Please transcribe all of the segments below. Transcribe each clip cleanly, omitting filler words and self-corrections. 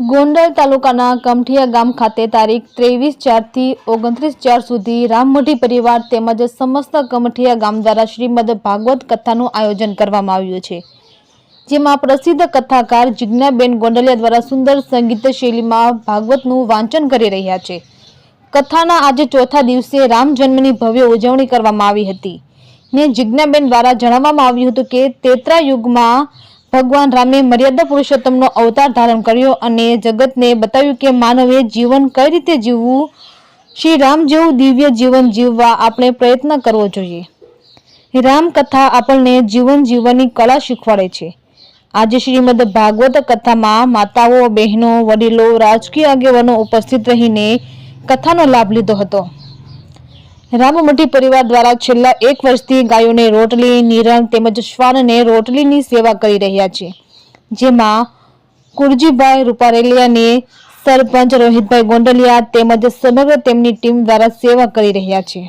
ગોંડલ તાલુકાના કમઠિયા ગામ ખાતે તારીખ 23/4 થી 29/4 સુધી રામમઢી પરિવાર તેમજ સમસ્ત કમઠિયા ગામ દ્વારા શ્રીમદ ભાગવત કથાનું આયોજન કરવામાં આવ્યું છે, જેમાં પ્રસિદ્ધ કથાકાર જિજ્ઞાબેન ગોંડલિયા દ્વારા સુંદર સંગીત શૈલીમાં ભાગવતનું વાંચન કરી રહ્યા છે। કથાના આજે ચોથા દિવસે રામ જન્મની ભવ્ય ઉજવણી કરવામાં આવી હતી ને જિજ્ઞાબેન દ્વારા જણાવવામાં આવ્યું હતું કે ત્રેતા યુગમાં ભગવાન રામે મર્યાદા પુરુષોત્તમનો અવતાર ધારણ કર્યો અને જગતને બતાવ્યું કે માનવે જીવન કઈ રીતે જીવવું। શ્રી રામ જેવું દિવ્ય જીવન જીવવા આપણે પ્રયત્ન કરવો જોઈએ। રામ કથા આપણને જીવન જીવવાની કળા શીખવાડે છે। આજે શ્રીમદ ભાગવત કથામાં માતાઓ, બહેનો, વડીલો, રાજકીય આગેવાનો ઉપસ્થિત રહીને કથાનો લાભ લીધો હતો। રામમઢી પરિવાર દ્વારા છેલ્લા 1 વર્ષથી ગાયોને રોટલી, નિરણ તેમજ શ્વાનને રોટલીની સેવા કરી રહ્યા છે, જેમાં કુરજીભાઈ રૂપારેલિયાને સરપંચ રોહિતભાઈ ગોંડલિયા તેમજ સમગ્ર તેમની ટીમ દ્વારા સેવા કરી રહ્યા છે,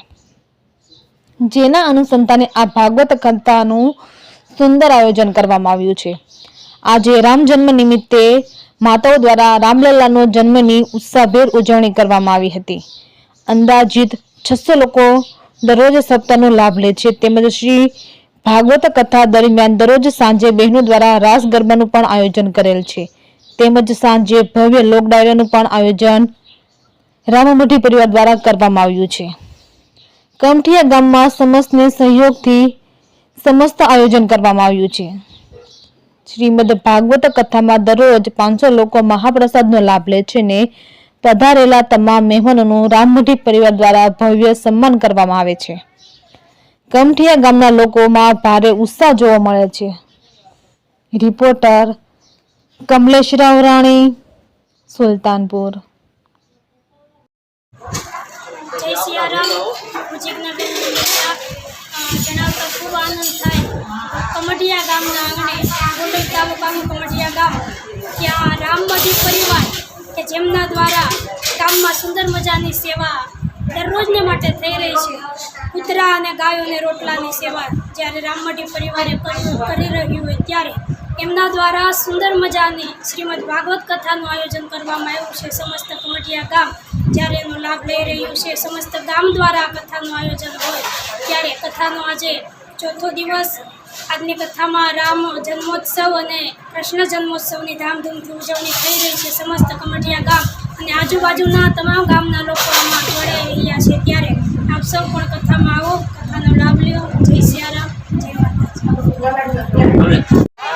જેના અનુસંધાને આ ભાગવત કથાનું સુંદર આયોજન કરવામાં આવ્યું છે। આજે રામ જન્મ નિમિત્તે માતાઓ દ્વારા રામલલ્લાનો જન્મની ઉત્સાહભેર ઉજવણી કરવામાં આવી હતી। અંદાજિત 600 લોકો દરરોજ સપ્તાહનો લાભ લે છે તેમજ શ્રી ભાગવત કથા દરમિયાન દરરોજ સાંજે બહેનો દ્વારા રાસ ગરબાનું પણ આયોજન કરેલ છે તેમજ સાંજે ભવ્ય લોક ડાયરાનું પણ આયોજન રામમઢી પરિવાર દ્વારા કરવામાં આવ્યું છે। કમઠિયા ગામમાં સમસ્તને સહયોગથી સમસ્ત આયોજન કરવામાં આવ્યું છે। શ્રીમદ ભાગવત કથામાં દરરોજ 500 લોકો મહાપ્રસાદનો લાભ લે છે ને પધારેલા તમામ મહેમાનોનું રામમઢી પરિવાર દ્વારા ભવ્ય સન્માન કરવામાં આવે છે। કમઠિયા ગામના લોકોમાં ભારે ઉત્સાહ જોવા મળે છે। રિપોર્ટર કમલેશ રાવરાણી, સુલતાનપુર। જય સિયારામ। હું જિજ્ઞાબેન ગોંડલિયા જણાવતા ખૂબ આનંદ થાય। કમઠિયા ગામના આંગણે ગોંડલ તાલુકાનું કમઠિયા ગામ, ત્યાં રામમઢી પરિવાર કે જેમના દ્વારા ગામમાં સુંદર મજાની સેવા દરરોજને માટે થઈ રહી છે। કૂતરા અને ગાયોને રોટલાની સેવા જ્યારે રામમઢી પરિવારે કરી રહ્યું હોય ત્યારે એમના દ્વારા સુંદર મજાની શ્રીમદ ભાગવત કથાનું આયોજન કરવામાં આવ્યું છે। સમસ્ત કમઠિયા ગામ જ્યારે એનો લાભ લઈ રહ્યું છે। સમસ્ત ગામ દ્વારા કથાનું આયોજન હોય ત્યારે કથાનો આજે ચોથો દિવસ। આજની કથામાં રામ જન્મોત્સવ અને કૃષ્ણ જન્મોત્સવની ધામધૂમથી ઉજવણી થઈ રહી છે। સમસ્ત કમઠિયા ગામ અને આજુબાજુના તમામ ગામના લોકો આમાં જોડાઈ રહ્યા છે, ત્યારે આપ સૌ પણ કથામાં આવો, કથાનો લાભ લ્યો। જય સિયારામ, જય માતાજી।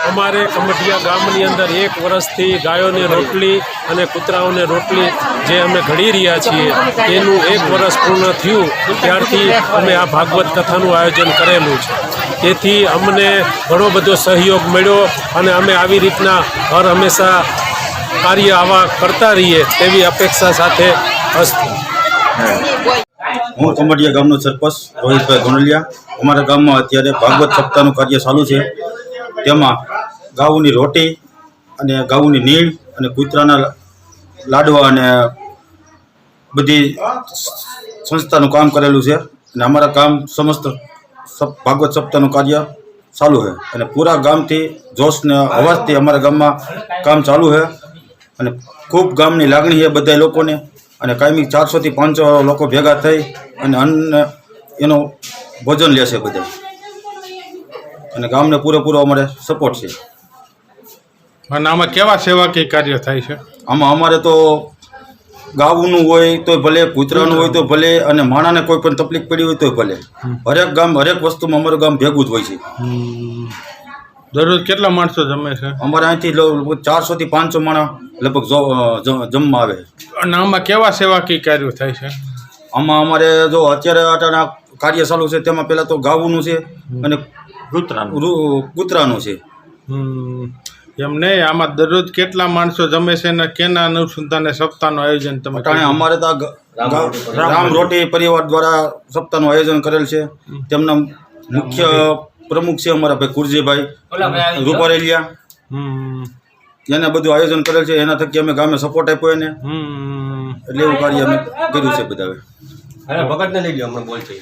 અમારે કમઠિયા ગામની અંદર 1 વર્ષથી ગાયોને રોટલી અને કૂતરાઓને રોટલી જે અમે ઘડી રહ્યા છીએ એનું 1 વર્ષ પૂર્ણ થયું ત્યારથી અમે આ ભાગવત કથાનું આયોજન કરેલું છે। તેથી અમને ઘણો બધો સહયોગ મળ્યો અને અમે આવી રીતના હર હંમેશા કાર્ય આવા કરતા રહીએ તેવી અપેક્ષા સાથે અસ્તુ। હું કમઠિયા ગામનો સરપંચ રોહિતભાઈ ગોંડલિયા। અમારા ગામમાં અત્યારે ભાગવત સપ્તાહનું કાર્ય ચાલુ છે। તેમાં ગાઉની રોટી અને ગાઉની નીણ અને કૂતરાના લાડવા અને બધી સંસ્થાનું કામ કરેલું છે અને અમારા ગામ સમસ્ત ભાગવત સપ્તાહનું કાર્ય ચાલુ છે અને પૂરા ગામથી જોશ ને અવાજથી અમારા ગામમાં કામ ચાલુ છે અને ખૂબ ગામની લાગણી છે બધા લોકોને અને કાયમી 400 થી 500 લોકો ભેગા થઈ અને અન્ન એનો ભોજન લેશે બધા અને ગામને પૂરેપૂરો અમારે સપોર્ટ છે। અને આમાં કેવા સેવાકીય કાર્ય થાય છે? આમાં અમારે તો ગાવું હોય તો ભલે, કૂતરાનું હોય તો ભલે અને માણાને કોઈ પણ તકલીફ પડી હોય તો ભલે, હરેક ગામ હરેક વસ્તુમાં અમારું ગામ ભેગું જ હોય છે। દરરોજ કેટલા માણસો જમે છે? અમારે અહીંથી 400 થી 500 માણસ લગભગ જમવા આવે। અને આમાં કેવા સેવાકીય કાર્યો થાય છે? આમાં અમારે જો અત્યારે કાર્ય ચાલુ છે તેમાં પહેલાં તો ગાવુંનું છે અને કૂતરાનું છે। એમ નહીં, આમાં દરરોજ કેટલા માણસો જમે છે અને કેના અનુસંધાને સપ્તાહનું આયોજન તમે? અમારે તો રામ રોટી પરિવાર દ્વારા સપ્તાહનું આયોજન કરેલ છે। તેમના મુખ્ય પ્રમુખ છે અમારા ભાઈ કુરજીભાઈ રૂપારેલિયા, એને બધું આયોજન કરેલ છે। એના થકી અમે ગામે સપોર્ટ આપ્યો એને, એટલે એવું કાર્ય અમે કર્યું છે બધા। ભગતને લઈ લો, હમણાં બોલ છે।